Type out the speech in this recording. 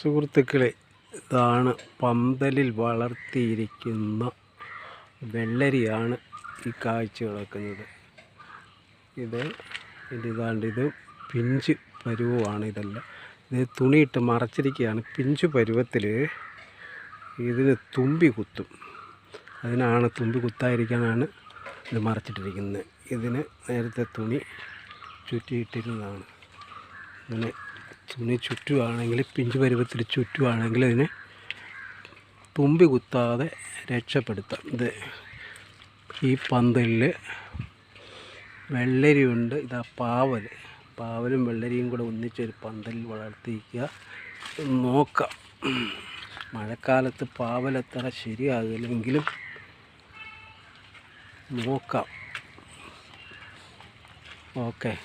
സുഹൃത്തുക്കളെ, ഇതാണ് പന്തലിൽ വളർത്തിയിരിക്കുന്ന വെള്ളരിയാണ് ഈ കാഴ്ച കിടക്കുന്നത്. ഇത് പിഞ്ച് പരുവമാണ്. ഇതെല്ലാം ഇത് തുണിയിട്ട് മറച്ചിരിക്കുകയാണ്. പിഞ്ച് പരുവത്തിൽ ഇതിന് തുമ്പി കുത്തും. അതിനാണ് തുമ്പി കുത്താതിരിക്കാനാണ് ഇത് മറച്ചിട്ടിരിക്കുന്നത്. ഇതിന് നേരത്തെ തുണി ചുറ്റിയിട്ടിരുന്നതാണ്. ഇങ്ങനെ തുണി ചുറ്റുവാണെങ്കിൽ, പിഞ്ച് പരുവത്തിൽ ചുറ്റുവാണെങ്കിൽ അതിന് തുമ്പി കുത്താതെ രക്ഷപ്പെടുത്താം. ഇത് ഈ പന്തലിൽ വെള്ളരിയുണ്ട്. ഇതാ പാവലും വെള്ളരിയും കൂടെ ഒന്നിച്ചൊരു പന്തലിൽ വളർത്തിയിരിക്കുക. നോക്കാം. മഴക്കാലത്ത് പാവലത്ര ശരിയാകില്ലെങ്കിലും നോക്കാം. ഓക്കെ.